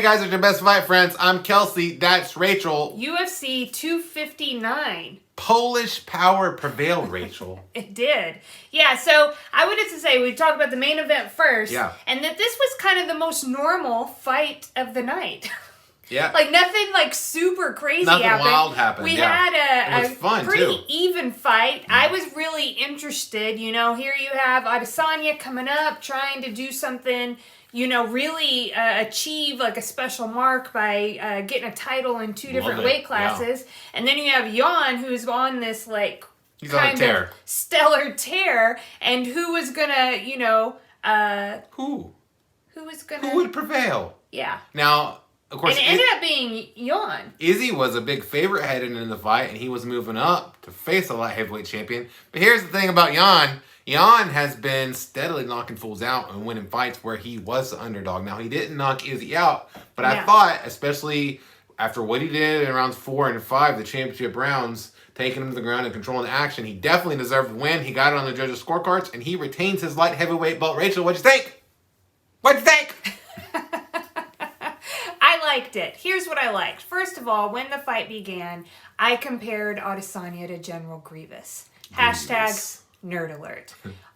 guys, it's your best fight friends. I'm Kelsey. That's Rachel. UFC 259. Polish power prevailed, Rachel. It did. Yeah, so I wanted to say, we talked about the main event first. Yeah. And that this was kind of the most normal fight of the night. Yeah. Like, nothing, like, super crazy Nothing happened. wild happened, We yeah. had It was fun, pretty too. even fight. I was really interested. You know, here you have Adesanya coming up, trying to do something, you know, really achieve, like, a special mark by getting a title in two different weight classes. Yeah. And then you have Yan, who's on this, like, he's on a tear. Stellar tear. And who was gonna, you know... Who? Who was gonna... Who would prevail? Yeah. Now... Of course, and it ended up being Yan. Izzy was a big favorite heading into the fight, and he was moving up to face a light heavyweight champion. But here's the thing about Yan. Yan has been steadily knocking fools out and winning fights where he was the underdog. Now, he didn't knock Izzy out, but I thought, especially after what he did in rounds 4 and 5, the championship rounds, taking him to the ground and controlling the action, he definitely deserved the win. He got it on the judges' scorecards, and he retains his light heavyweight belt. Rachel, what'd you think? What'd you think? I liked it. Here's what I liked. First of all, when the fight began, I compared Adesanya to General Grievous. Hashtag nerd alert.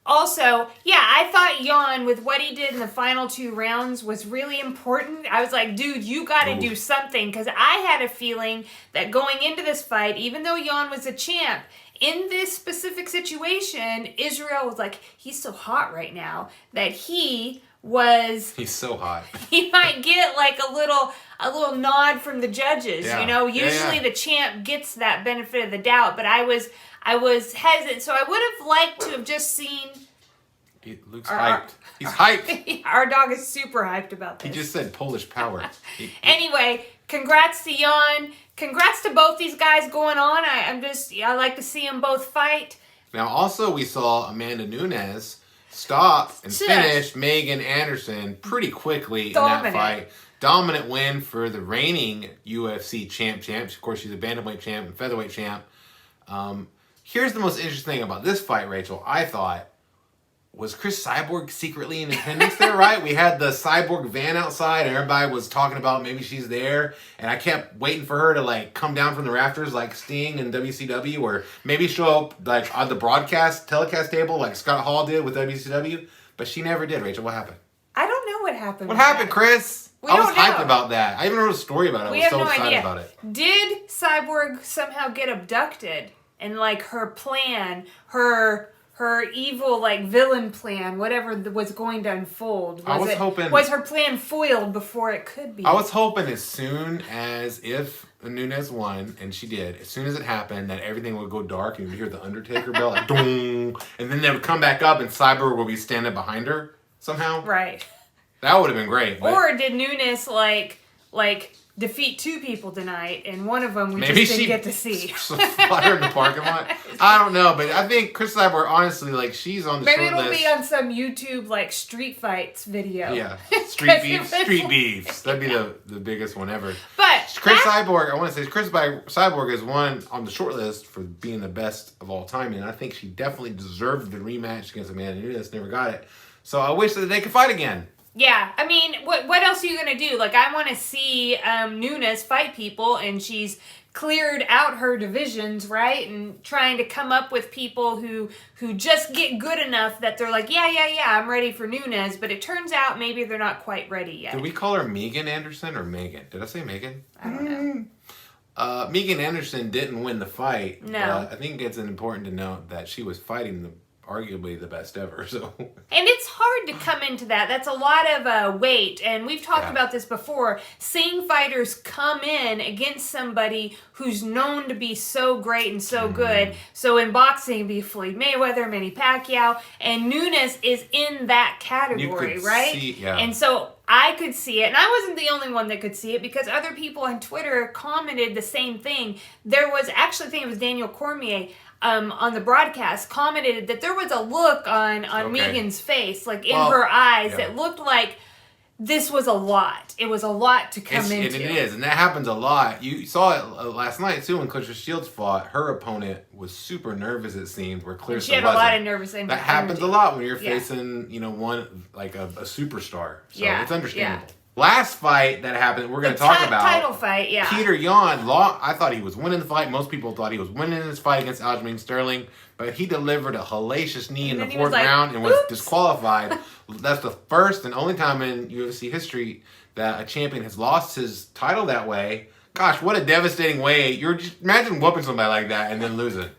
Also, yeah, I thought Yan, with what he did in the final 2 rounds, was really important. I was like, dude, you got to do something. Because I had a feeling that going into this fight, even though Yan was a champ, in this specific situation, Israel was like, he's so hot right now that he's so hot. He might get like a little nod from the judges. You know, usually the champ gets that benefit of the doubt, but I was hesitant, so I would have liked to have just seen. Luke's hyped. He's hyped. Our dog is super hyped about this. He just said Polish power. Anyway, congrats to Yan. Congrats to both these guys going on. I like to see them both fight. Now, also we saw Amanda Nunes stop and finish Megan Anderson pretty quickly in that fight. Dominant win for the reigning UFC champ. Of course, she's a bantamweight champ and featherweight champ. Here's the most interesting thing about this fight, Rachel. I thought, was Chris Cyborg secretly in attendance there, right? We had the Cyborg van outside, and everybody was talking about maybe she's there, and I kept waiting for her to, like, come down from the rafters like Sting and WCW, or maybe show up, like, on the telecast table like Scott Hall did with WCW, but she never did. Rachel, what happened? I don't know what happened. What happened, Chris? I was hyped know. about that. I even wrote a story about it. I was so excited about it. Did Cyborg somehow get abducted, and, like, her plan, her evil, like, villain plan, whatever was going to unfold, was her plan foiled before it could be? I was hoping as soon as, if Nunes won, and she did, as soon as it happened, that everything would go dark and you'd hear the Undertaker bell, like, dong, and then they would come back up and Cyborg would be standing behind her somehow. Right. That would have been great. Or did Nunes, like defeat 2 people tonight, and one of them we maybe just didn't get to see. Fought her in the parking lot. I don't know, but I think Chris Cyborg, honestly, like, she's on the short list. Maybe it'll be on some YouTube, like, street fights video. Yeah, street beefs. That'd be the biggest one ever. But Chris Cyborg, I want to say, Chris Cyborg is one on the short list for being the best of all time, and I think she definitely deserved the rematch against Amanda Nunes. Never got it, so I wish that they could fight again. Yeah, I mean, what else are you going to do? Like, I want to see Nunes fight people, and she's cleared out her divisions, right? And trying to come up with people who just get good enough that they're like, yeah, I'm ready for Nunes. But it turns out maybe they're not quite ready yet. Did we call her Megan Anderson or Megan? Did I say Megan? I don't know. Megan Anderson didn't win the fight. No. I think it's important to note that she was fighting arguably the best ever. So, and it's hard to come into that. That's a lot of weight, and we've talked about this before. Seeing fighters come in against somebody who's known to be so great and so good. So in boxing, it'd be Floyd Mayweather, Manny Pacquiao, and Nunes is in that category, right? And so I could see it, and I wasn't the only one that could see it, because other people on Twitter commented the same thing. There was actually, I think it was Daniel Cormier, on the broadcast, commented that there was a look on Megan's face, like in her eyes, that looked like this was a lot. It was a lot to come into. It is, and that happens a lot. You saw it last night, too, when Clarissa Shields fought. Her opponent was super nervous, it seemed, where Clarissa wasn't. She had a lot of nervous energy. That happens a lot when you're facing, one, like a superstar. So it's understandable. Last fight that happened, we're going to talk about. Title fight, yeah. Petr Yan, I thought he was winning the fight. Most people thought he was winning this fight against Aljamain Sterling. But he delivered a hellacious knee in the 4th round and was disqualified. That's the first and only time in UFC history that a champion has lost his title that way. Gosh, what a devastating way. Imagine whooping somebody like that and then losing.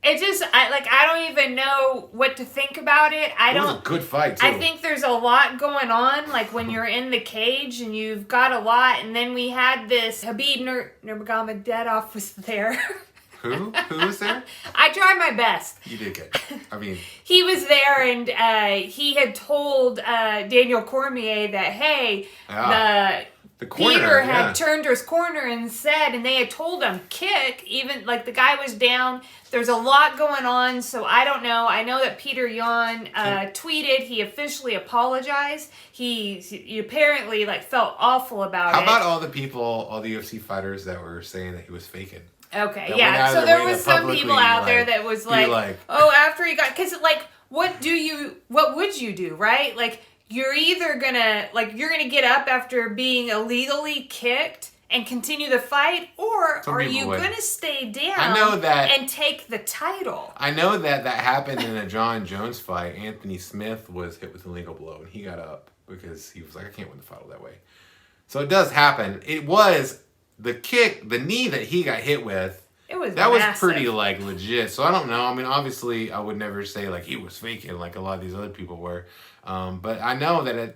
It just, I don't even know what to think about it. It was a good fight, too. I think there's a lot going on, like when you're in the cage and you've got a lot. And then we had this Habib Nurmagomedov was there. Who? Who was there? I tried my best. You did good. I mean... He was there, and he had told Daniel Cormier that, hey, the corner, Peter had turned to his corner and said, and they had told him, kick, even, like, the guy was down. There's a lot going on, so I don't know. I know that Petr Yan tweeted. He officially apologized. He apparently, like, felt awful about it. How about all the people, all the UFC fighters that were saying that he was faking? Okay, yeah. So there was some people out there that was like, oh, after he got, because like, what would you do, right? Like, you're either gonna, like, you're gonna get up after being illegally kicked and continue the fight, or are you gonna stay down and take the title? I know that happened in a John Jones fight. Anthony Smith was hit with an illegal blow, and he got up because he was like, I can't win the fight that way. So it does happen. It was... The knee that he got hit with, that was pretty, like, legit. So I don't know. I mean, obviously, I would never say, like, he was faking like a lot of these other people were. But I know that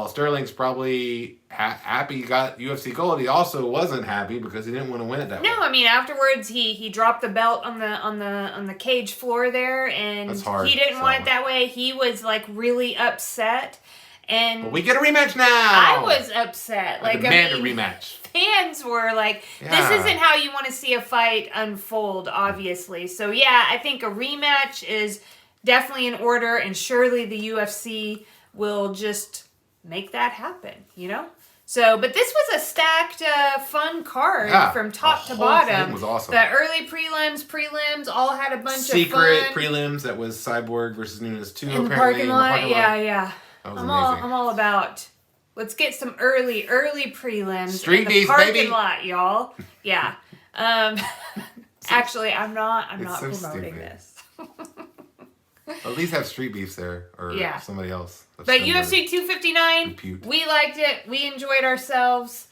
Sterling's probably happy he got UFC gold, he also wasn't happy because he didn't want to win it that way. No, I mean, afterwards, he dropped the belt on the cage floor there, and he didn't want it that way. He was, like, really upset. And we get a rematch now. I was upset. I demand a rematch. Fans were like, this isn't how you want to see a fight unfold, obviously. So, yeah, I think a rematch is definitely in order, and surely the UFC will just make that happen, you know? So, but this was a stacked, fun card from top to bottom. Thing was awesome. The early prelims, all had a bunch of fun. Secret prelims that was Cyborg versus Nunes 2, in apparently. The parking lot. Yeah. That was amazing. I'm all about... Let's get some early prelims Street in the parking lot, y'all. Yeah. Actually, I'm not promoting this. At least have street beefs there, or somebody else. But UFC 259, we liked it. We enjoyed ourselves.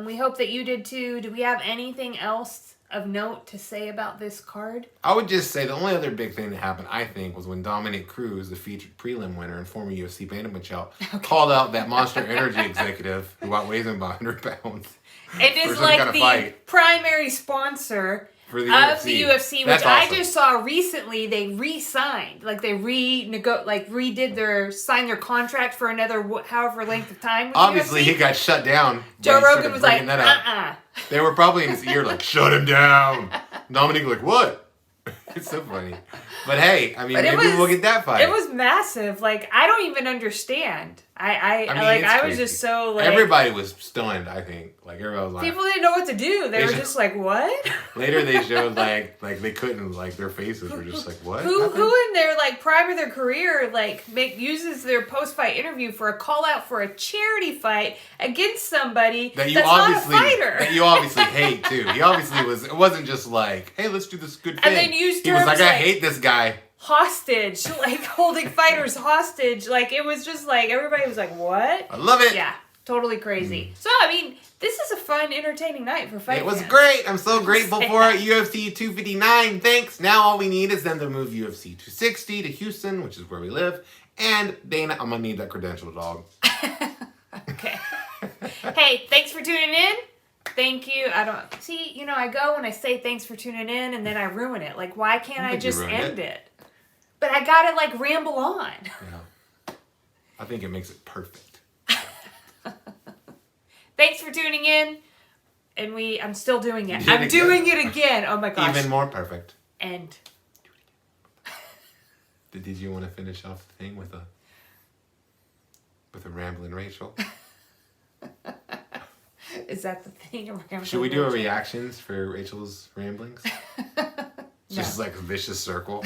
We hope that you did too. Do we have anything else of note to say about this card? I would just say the only other big thing that happened, I think, was when Dominic Cruz, the featured prelim winner and former UFC bantamweight called out that Monster Energy executive who outweighs him by 100 pounds. It is like the primary sponsor of the UFC, which I just saw recently. They re-signed, like they signed their contract for another however length of time. Obviously, he got shut down. Joe Rogan was like, They were probably in his ear like, shut him down. Dominic like, what? It's so funny. But hey, I mean, maybe we'll get that fight. It was massive. Like, I don't even understand. I was just so like... Everybody was stunned, I think. Like, everybody was like... People didn't know what to do. They were just like, what? Later they showed, like they couldn't, like, their faces were just like, what? Who in their, like, prime of their career, like, uses their post-fight interview for a call-out for a charity fight against somebody that's not a fighter? That you obviously hate, too. He obviously was... It wasn't just like, hey, let's do this good thing. And then used he was like, I hate this guy. Hostage, like holding fighters hostage. Like, it was just like, everybody was like, what? I love it. Yeah, totally crazy. So, I mean, this is a fun, entertaining night for fight It was great. I'm so grateful for it. UFC 259. Thanks. Now all we need is them to move UFC 260 to Houston, which is where we live. And Dana, I'm going to need that credential, dog. Okay. Hey, thanks for tuning in. Thank you. I go and I say thanks for tuning in, and then I ruin it. Like, why can't I just end it? But I gotta, like, ramble on. Yeah. I think it makes it perfect. Thanks for tuning in. And I'm still doing it. I'm doing it again. Oh my gosh. Even more perfect. And. Did you want to finish off the thing with a Ramblin Rachel? Is that the thing? Should we do a reactions for Rachel's ramblings? Just like a vicious circle.